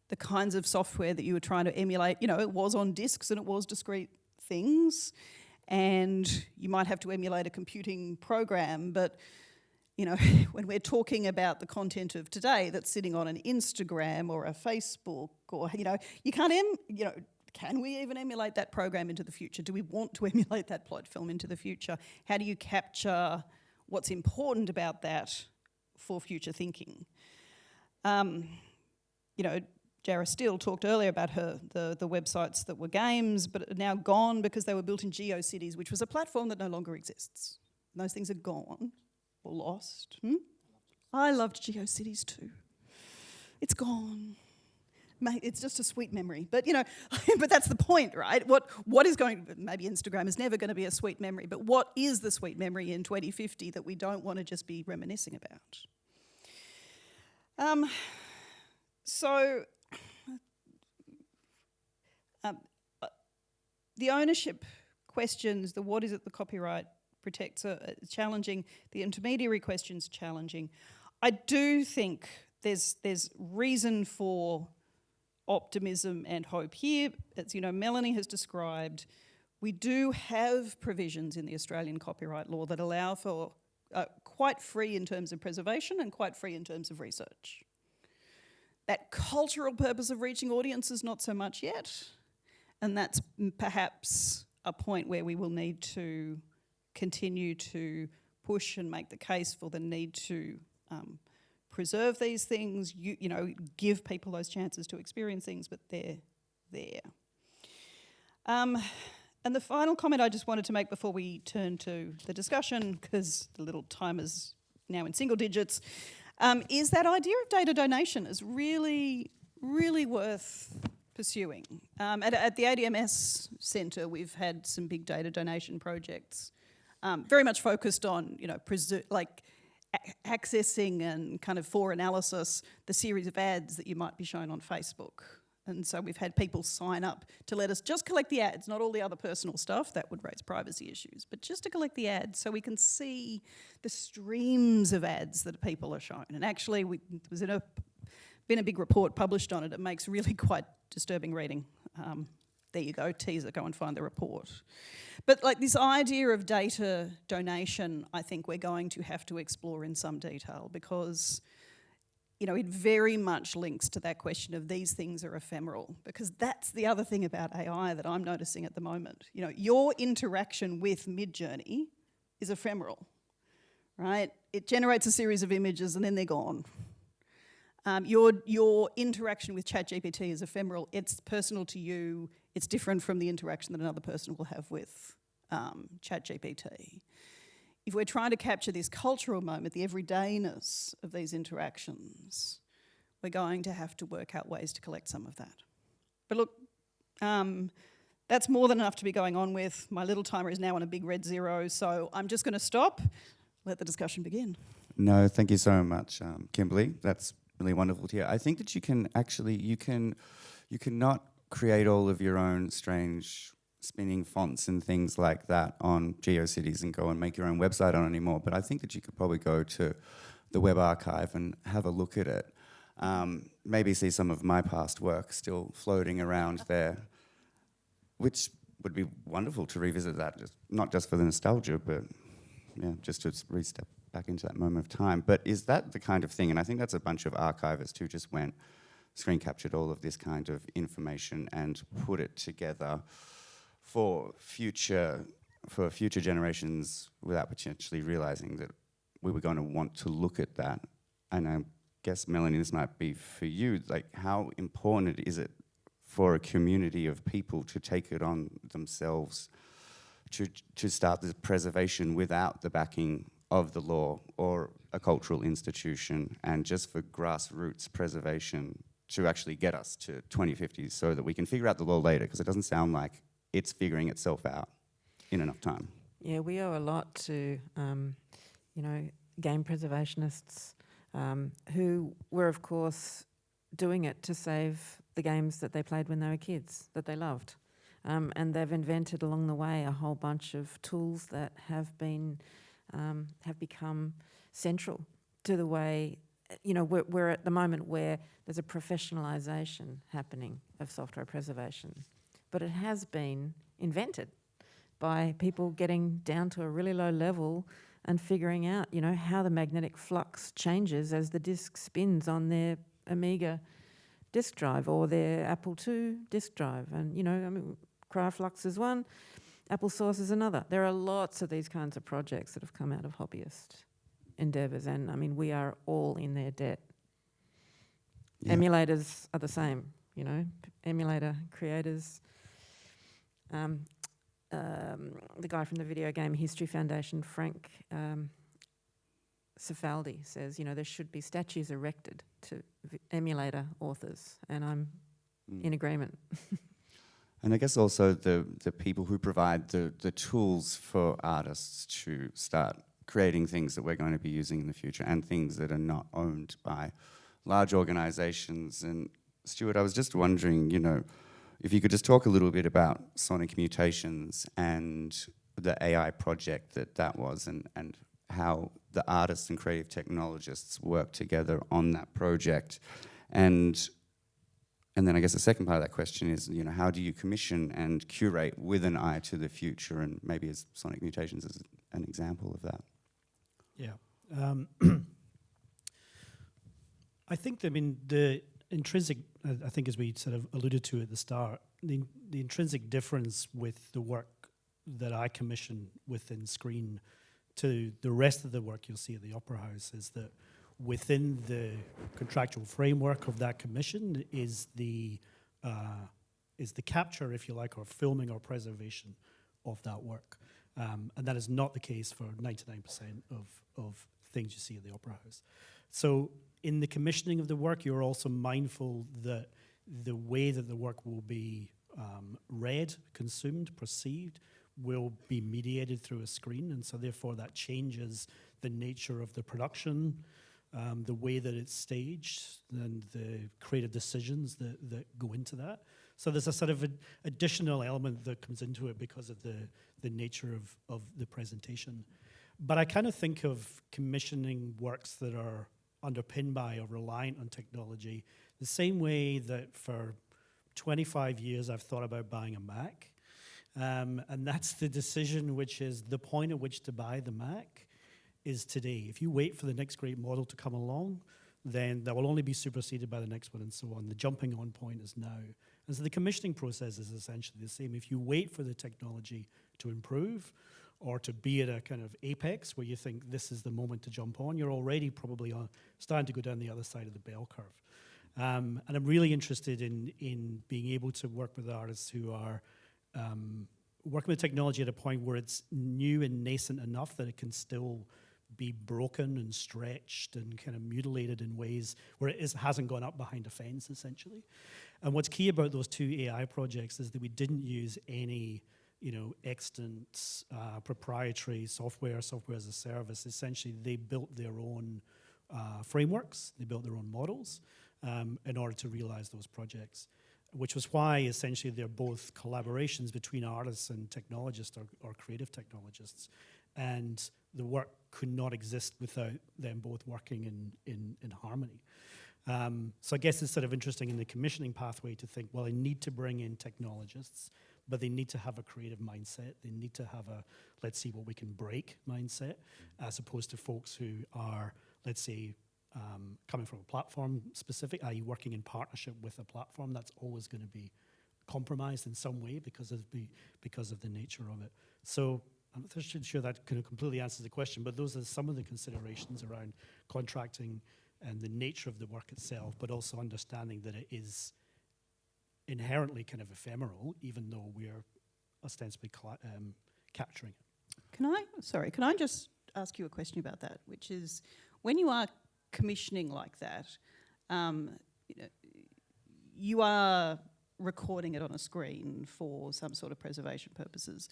the kinds of software that you were trying to emulate, it was on disks and it was discrete things, and you might have to emulate a computing program, but when we're talking about the content of today that's sitting on an Instagram or a Facebook, or you can't can we even emulate that program into the future? Do we want to emulate that plot film into the future? How do you capture what's important about that for future thinking? Jara Steele talked earlier about the websites that were games, but are now gone because they were built in GeoCities, which was a platform that no longer exists. And those things are gone or lost. I loved GeoCities too. It's gone. Mate, it's just a sweet memory. But but that's the point, right? What is maybe Instagram is never going to be a sweet memory, but what is the sweet memory in 2050 that we don't want to just be reminiscing about? The ownership questions, the what is it the copyright protects are challenging. The intermediary questions are challenging. I do think there's reason for optimism and hope here. As Melanie has described, we do have provisions in the Australian copyright law that allow for quite free in terms of preservation and quite free in terms of research. That cultural purpose of reaching audiences, not so much yet. And that's perhaps a point where we will need to continue to push and make the case for the need to preserve these things, give people those chances to experience things, but they're there. And the final comment I just wanted to make before we turn to the discussion, because the little timer's now in single digits, is that idea of data donation is really, really worth pursuing. At the ADMS Centre, we've had some big data donation projects, very much focused on, accessing and kind of for analysis the series of ads that you might be shown on Facebook. And so we've had people sign up to let us just collect the ads, not all the other personal stuff, that would raise privacy issues, but just to collect the ads so we can see the streams of ads that people are shown. And actually, there's been a big report published on it. It makes really quite disturbing reading. There you go, teaser, go and find the report. But this idea of data donation, I think we're going to have to explore in some detail, because it very much links to that question of these things are ephemeral, because that's the other thing about AI that I'm noticing at the moment. Your interaction with Midjourney is ephemeral, right? It generates a series of images and then they're gone. Your interaction with ChatGPT is ephemeral. It's personal to you. It's different from the interaction that another person will have with ChatGPT. If we're trying to capture this cultural moment, the everydayness of these interactions, we're going to have to work out ways to collect some of that. But look, that's more than enough to be going on with. My little timer is now on a big red 0, so I'm just going to stop, let the discussion begin. No, thank you so much, Kimberlee. That's really wonderful to hear. I think that you cannot create all of your own strange spinning fonts and things like that on GeoCities and go and make your own website on anymore. But I think that you could probably go to the web archive and have a look at it. Maybe see some of my past work still floating around there, which would be wonderful to revisit that, not just for the nostalgia, but just to re-step back into that moment of time. But is that the kind of thing, and I think that's a bunch of archivists who just went, screen captured all of this kind of information and put it together for future generations without potentially realizing that we were going to want to look at that. And I guess, Melanie, this might be for you, how important is it for a community of people to take it on themselves to start this preservation without the backing of the law or a cultural institution, and just for grassroots preservation to actually get us to 2050 so that we can figure out the law later, because it doesn't sound like it's figuring itself out in enough time. Yeah, we owe a lot to, game preservationists who were, of course, doing it to save the games that they played when they were kids, that they loved. And they've invented along the way a whole bunch of tools that have become central to the way, we're at the moment where there's a professionalisation happening of software preservation. But it has been invented by people getting down to a really low level and figuring out, how the magnetic flux changes as the disk spins on their Amiga disk drive or their Apple II disk drive. And, Cryoflux is one, Apple Source is another. There are lots of these kinds of projects that have come out of hobbyist endeavours, and, we are all in their debt. Yeah. Emulators are the same, emulator creators. The guy from the Video Game History Foundation, Frank Cifaldi, says, there should be statues erected to emulator authors, and I'm in agreement. And I guess also the people who provide the tools for artists to start creating things that we're going to be using in the future and things that are not owned by large organizations. And Stuart, I was just wondering, if you could just talk a little bit about Sonic Mutations and the AI project that was, and how the artists and creative technologists work together on that project. And then I guess the second part of that question is, how do you commission and curate with an eye to the future, and maybe as Sonic Mutations is an example of that? Yeah. I think, the intrinsic, I think as we sort of alluded to at the start, the intrinsic difference with the work that I commission within Screen to the rest of the work you'll see at the Opera House is that within the contractual framework of that commission is the capture, if you like, or filming or preservation of that work. And that is not the case for 99% of things you see at the Opera House. So in the commissioning of the work, you're also mindful that the way that the work will be read, consumed, perceived, will be mediated through a screen, and so therefore that changes the nature of the production, the way that it's staged, and the creative decisions that go into that. So there's a sort of additional element that comes into it because of the nature of the presentation. But I kind of think of commissioning works that are underpinned by or reliant on technology the same way that for 25 years I've thought about buying a Mac. And that's the decision, which is the point at which to buy the Mac is today. If you wait for the next great model to come along, then that will only be superseded by the next one and so on. The jumping on point is now. And so the commissioning process is essentially the same. If you wait for the technology to improve or to be at a kind of apex where you think this is the moment to jump on, you're already probably starting to go down the other side of the bell curve. And I'm really interested in being able to work with artists who are working with technology at a point where it's new and nascent enough that it can still be broken and stretched and kind of mutilated in ways where it hasn't gone up behind a fence, essentially. And what's key about those two AI projects is that we didn't use any, extant proprietary software as a service. Essentially, they built their own frameworks, they built their own models in order to realize those projects, which was why essentially they're both collaborations between artists and technologists or creative technologists. And the work could not exist without them both working in harmony. So I guess it's sort of interesting in the commissioning pathway to think, well, I need to bring in technologists, but they need to have a creative mindset. They need to have a let's see what we can break mindset, as opposed to folks who are, let's say, coming from a platform specific, i.e. working in partnership with a platform. That's always going to be compromised in some way because of the nature of it. So I'm not sure that kind of completely answers the question, but those are some of the considerations around contracting and the nature of the work itself, but also understanding that it is inherently kind of ephemeral, even though we're ostensibly capturing it. Can I just ask you a question about that, which is, when you are commissioning like that, you are recording it on a screen for some sort of preservation purposes.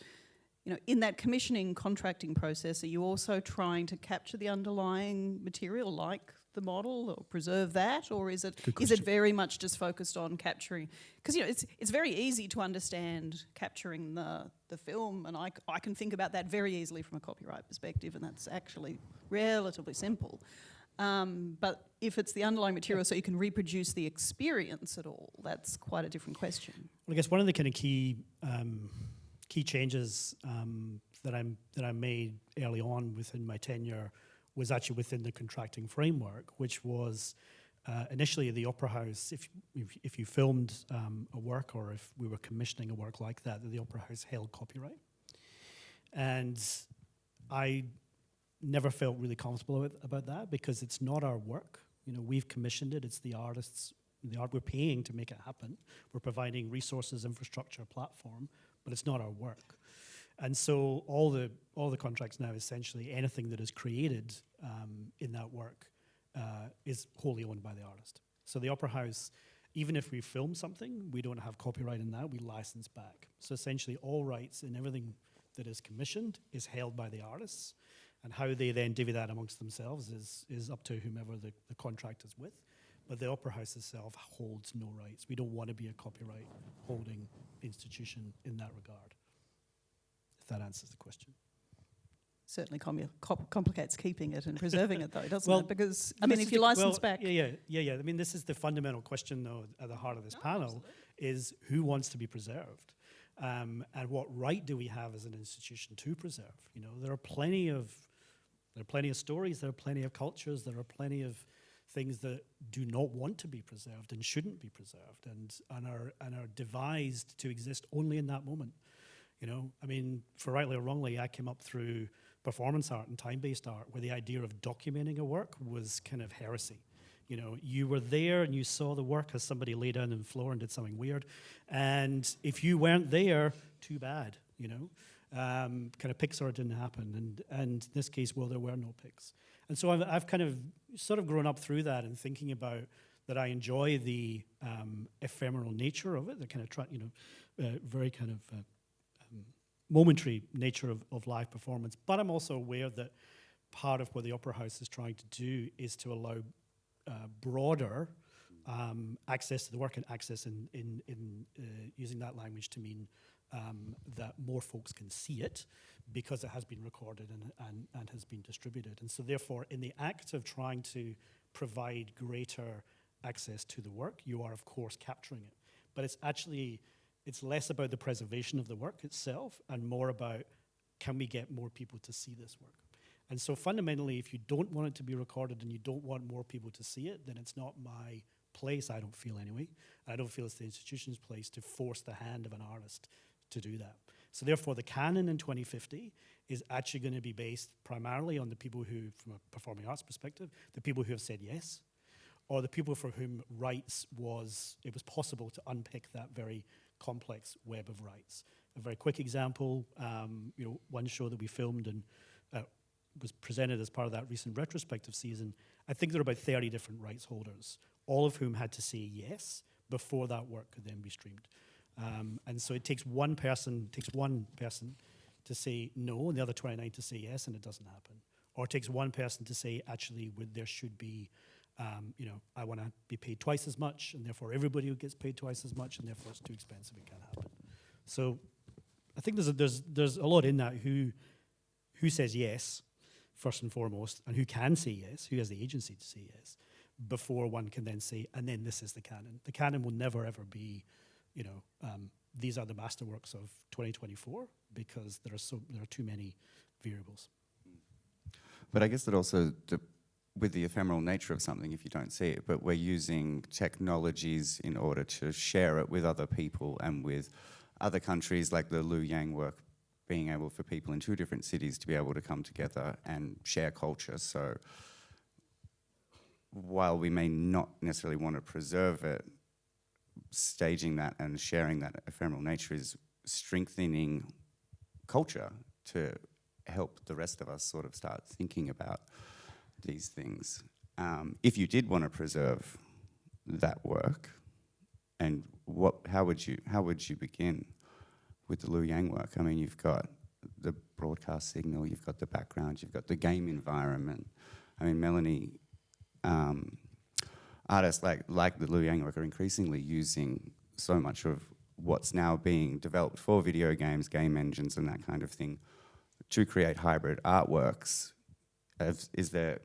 in that commissioning contracting process, are you also trying to capture the underlying material like the model or preserve that, or is it very much just focused on capturing? Because it's very easy to understand capturing the film, and I can think about that very easily from a copyright perspective, and that's actually relatively simple. But if it's the underlying material so you can reproduce the experience at all, that's quite a different question. Well, I guess one of the kind of key changes that I made early on within my tenure was actually within the contracting framework, which was initially the Opera House. If you filmed a work, or if we were commissioning a work like that, the Opera House held copyright, and I never felt really comfortable about that, because it's not our work. We've commissioned it. It's the artists, the art we're paying to make it happen. We're providing resources, infrastructure, platform, but it's not our work. And so all the contracts now, essentially anything that is created in that work is wholly owned by the artist. So the Opera House, even if we film something, we don't have copyright in that, we license back. So essentially all rights and everything that is commissioned is held by the artists, and how they then divvy that amongst themselves is up to whomever the contract is with. But the Opera House itself holds no rights. We don't want to be a copyright holding institution in that regard, if that answers the question. Certainly complicates keeping it and preserving it, though, doesn't Well, it? Because, if you license back... Yeah. I mean, this is the fundamental question, though, at the heart of this panel, absolutely, is who wants to be preserved? And what right do we have as an institution to preserve? There are plenty of stories, there are plenty of cultures, there are plenty of things that do not want to be preserved and shouldn't be preserved, and are devised to exist only in that moment. I mean, for rightly or wrongly, I came up through performance art and time-based art, where the idea of documenting a work was kind of heresy. You were there and you saw the work as somebody lay down on the floor and did something weird, and if you weren't there, too bad. Kind of Pixar didn't happen, and in this case, well, there were no pics. And so I've kind of sort of grown up through that and thinking about that. I enjoy the ephemeral nature of it, the kind of very kind of momentary nature of live performance. But I'm also aware that part of what the Opera House is trying to do is to allow broader access to the work, and access in using that language to mean that more folks can see it, because it has been recorded and has been distributed. And so therefore, in the act of trying to provide greater access to the work, you are of course capturing it. But it's less about the preservation of the work itself and more about, can we get more people to see this work? And so fundamentally, if you don't want it to be recorded and you don't want more people to see it, then it's not my place, I don't feel anyway. I don't feel it's the institution's place to force the hand of an artist to do that. So therefore, the Canon in 2050 is actually going to be based primarily on the people who, from a performing arts perspective, the people who have said yes, or the people for whom rights it was possible to unpick that very complex web of rights. A very quick example, one show that we filmed and was presented as part of that recent retrospective season, I think there are about 30 different rights holders, all of whom had to say yes before that work could then be streamed. And so it takes one person to say no, and the other 29 to say yes, and it doesn't happen. Or it takes one person to say, actually, there should be, I want to be paid twice as much, and therefore everybody gets paid twice as much, and therefore it's too expensive, it can't happen. So I think there's a lot in that. Who says yes, first and foremost, and who can say yes, who has the agency to say yes, before one can then say, and then this is the canon. The canon will never, ever be, these are the masterworks of 2024, because there are too many variables. But I guess that also, with the ephemeral nature of something, if you don't see it, but we're using technologies in order to share it with other people and with other countries, like the Liu Yang work, being able for people in 2 different cities to be able to come together and share culture. So while we may not necessarily want to preserve it, staging that and sharing that ephemeral nature is strengthening culture to help the rest of us sort of start thinking about these things. If you did want to preserve that work, and how would you begin with the Liu Yang work? I mean, you've got the broadcast signal, you've got the background, you've got the game environment. I mean, Melanie, artists like the Liu Yang work are increasingly using so much of what's now being developed for video games, game engines and that kind of thing to create hybrid artworks. Is there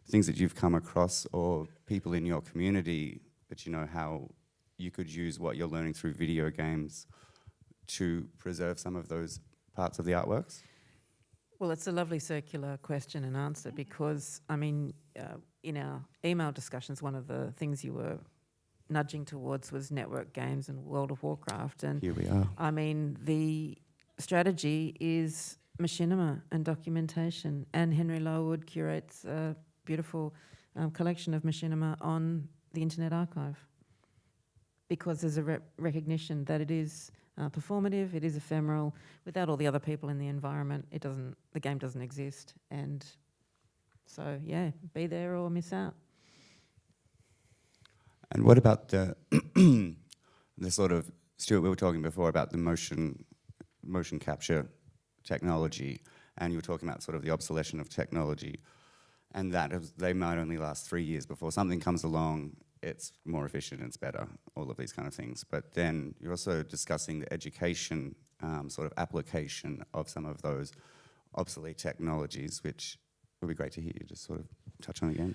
things that you've come across or people in your community that you know how you could use what you're learning through video games to preserve some of those parts of the artworks? Well, it's a lovely circular question and answer because, I mean, in our email discussions, one of the things you were nudging towards was network games and World of Warcraft. And here we are. I mean, the strategy is machinima and documentation, and Henry Lowood curates a beautiful collection of machinima on the Internet Archive because there's a recognition that it is performative, it is ephemeral. Without all the other people in the environment, the game doesn't exist. And so, yeah, be there or miss out. And what about the the sort of, Stuart, we were talking before about the motion capture technology, and you were talking about sort of the obsolescence of technology, and that they might only last 3 years before something comes along, it's more efficient, it's better, all of these kind of things. But then you're also discussing the education sort of application of some of those obsolete technologies, which would be great to hear you just sort of touch on again.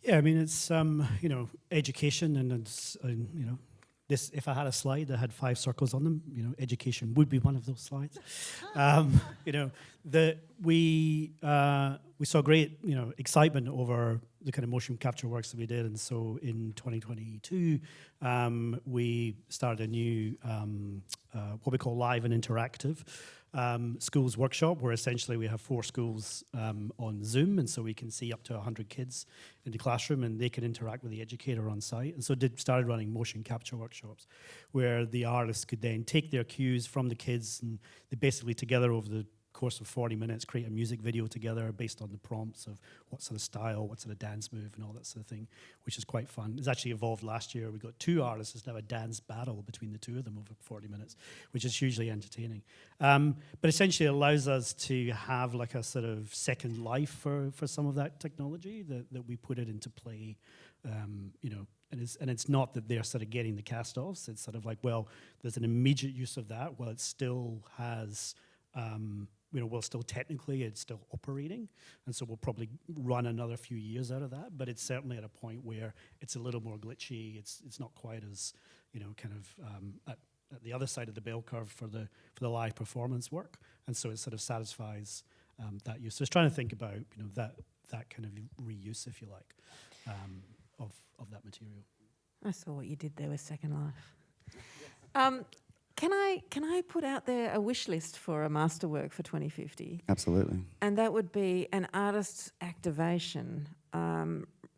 Yeah, I mean, it's, education and it's, this, if I had a slide that had 5 circles on them, education would be one of those slides. We saw great, excitement over the kind of motion capture works that we did. And so in 2022, we started a new, what we call live and interactive schools workshop, where essentially we have 4 schools on Zoom, and so we can see up to 100 kids in the classroom and they can interact with the educator on site. And so started running motion capture workshops where the artists could then take their cues from the kids, and they basically together over the course of 40 minutes create a music video together based on the prompts of what sort of style, what sort of dance move and all that sort of thing, which is quite fun. It's actually evolved last year. We got 2 artists. There's now a dance battle between the 2 of them over 40 minutes, which is hugely entertaining. But essentially it allows us to have like a sort of second life for some of that technology, that we put it into play, and it's not that they're sort of getting the cast-offs. It's sort of like, well, there's an immediate use of that while it still has... well, still technically it's still operating, and so we'll probably run another few years out of that. But it's certainly at a point where it's a little more glitchy. It's not quite as kind of at the other side of the bell curve for the live performance work, and so it sort of satisfies that use. So it's trying to think about that kind of reuse, if you like, of that material. I saw what you did there with Second Life. Can I put out there a wish list for a masterwork for 2050? Absolutely. And that would be an artist's activation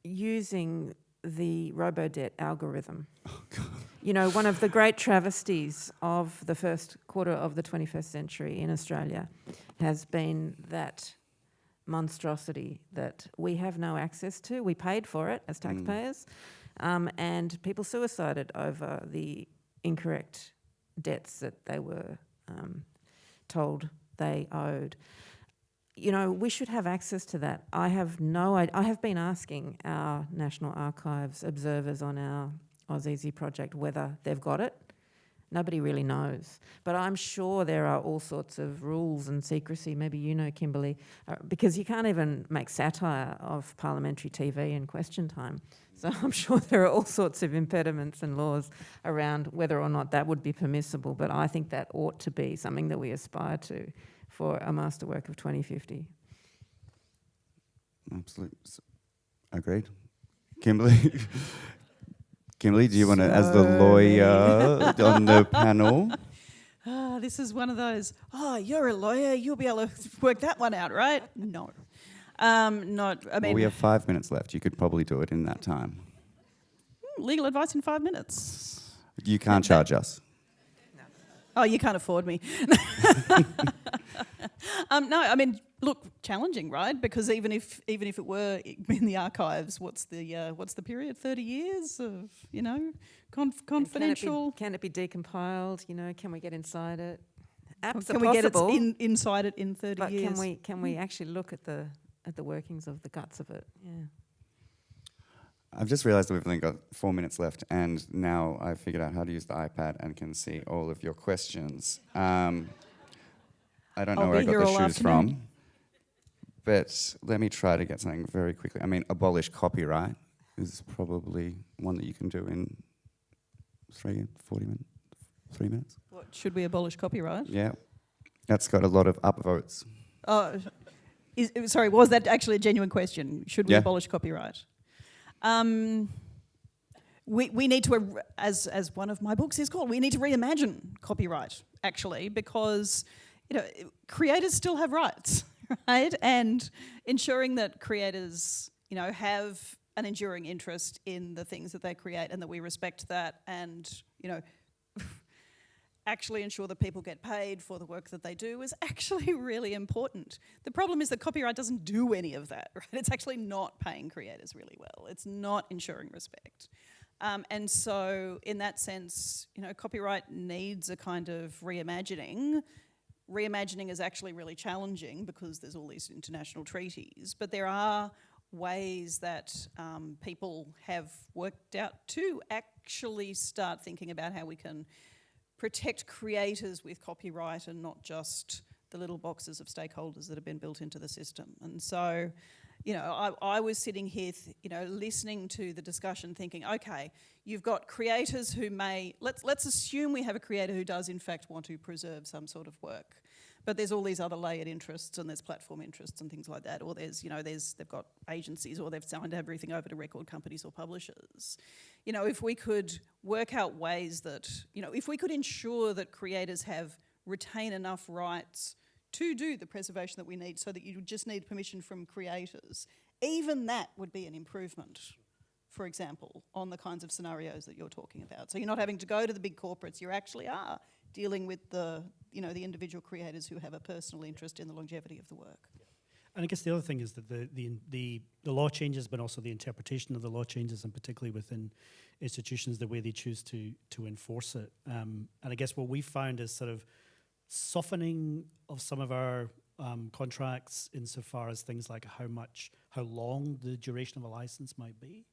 using the Robodebt algorithm. Oh, God. One of the great travesties of the first quarter of the 21st century in Australia has been that monstrosity that we have no access to. We paid for it as taxpayers, and people suicided over the incorrect debts that they were told they owed. We should have access to that. I have been asking our National Archives observers on our AusEasy project whether they've got it. Nobody really knows. But I'm sure there are all sorts of rules and secrecy, maybe Kimberlee, because you can't even make satire of parliamentary TV in question time. So I'm sure there are all sorts of impediments and laws around whether or not that would be permissible, but I think that ought to be something that we aspire to for a masterwork of 2050. Absolutely. Agreed. Kimberlee? Kimberlee, do you want to, as the lawyer on the panel? This is one of those, you're a lawyer, you'll be able to work that one out, right? No. Well, we have 5 minutes left. You could probably do it in that time. Legal advice in 5 minutes. You can't charge us. No. Oh, you can't afford me. Look, challenging, right? Because even if it were in the archives, what's the period? 30 years of confidential. Can it be decompiled? Can we get inside it? Can we get it possible, inside it in 30 but years? can we actually look at the workings of the guts of it? Yeah. I've just realised that we've only got 4 minutes left, and now I've figured out how to use the iPad and can see all of your questions. I don't know I'll where I be got here the all shoes afternoon. from, but let me try to get something very quickly. I mean, abolish copyright is probably one that you can do in 3 minutes. What, should we abolish copyright? Yeah, that's got a lot of upvotes. Sorry, was that actually a genuine question? Should we Yeah. abolish copyright? We need to, as one of my books is called, we need to reimagine copyright, actually, because creators still have rights, right? And ensuring that creators, have an enduring interest in the things that they create and that we respect that and, actually ensure that people get paid for the work that they do is actually really important. The problem is that copyright doesn't do any of that, right? It's actually not paying creators really well. It's not ensuring respect. And so in that sense, copyright needs a kind of reimagining. Reimagining is actually really challenging because there's all these international treaties, but there are ways that people have worked out to actually start thinking about how we can protect creators with copyright and not just the little boxes of stakeholders that have been built into the system. And so, I was sitting here, listening to the discussion thinking, okay, you've got creators who let's assume we have a creator who does in fact want to preserve some sort of work. But there's all these other layered interests and there's platform interests and things like that. Or they've got agencies or they've signed everything over to record companies or publishers. If we could work out ways that, if we could ensure that creators retain enough rights to do the preservation that we need so that you just need permission from creators, even that would be an improvement, for example, on the kinds of scenarios that you're talking about. So you're not having to go to the big corporates, you actually are dealing with the individual creators who have a personal interest in the longevity of the work. And I guess the other thing is that the law changes, but also the interpretation of the law changes, and particularly within institutions, the way they choose to enforce it. And I guess what we found is sort of softening of some of our contracts insofar as things like how long the duration of a license might be.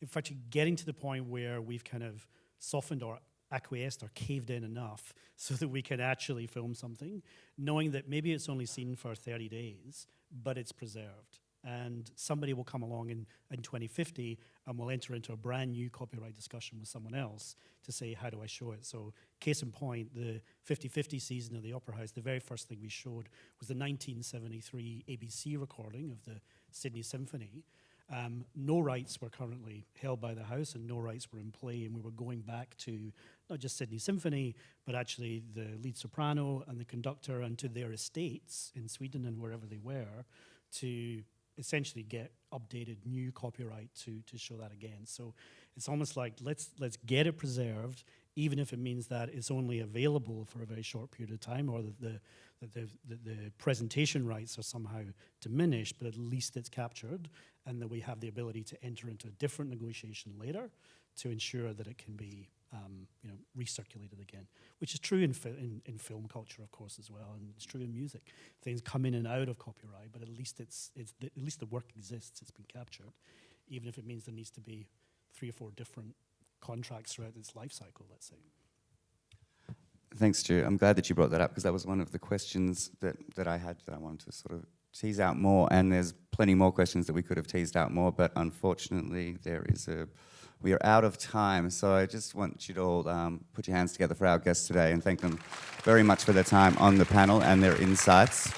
In fact, getting to the point where we've kind of softened or acquiesced or caved in enough so that we can actually film something, knowing that maybe it's only seen for 30 days, but it's preserved. And somebody will come along in 2050 and we'll enter into a brand new copyright discussion with someone else to say, how do I show it? So case in point, the 50/50 season of the Opera House, the very first thing we showed was the 1973 ABC recording of the Sydney Symphony. No rights were currently held by the House and no rights were in play, and we were going back to not just Sydney Symphony, but actually the lead soprano and the conductor and to their estates in Sweden and wherever they were to essentially get updated new copyright to show that again. So it's almost like let's get it preserved, even if it means that it's only available for a very short period of time, or that the presentation rights are somehow diminished, but at least it's captured, and that we have the ability to enter into a different negotiation later to ensure that it can be recirculated again, which is true in film culture, of course, as well, and it's true in music. Things come in and out of copyright, but at least at least the work exists. It's been captured, even if it means there needs to be 3 or 4 different contracts throughout its life cycle, let's say. Thanks, Stu. I'm glad that you brought that up because that was one of the questions that I had that I wanted to sort of tease out more, and there's plenty more questions that we could have teased out more, but unfortunately we are out of time. So I just want you to all put your hands together for our guests today and thank them very much for their time on the panel and their insights.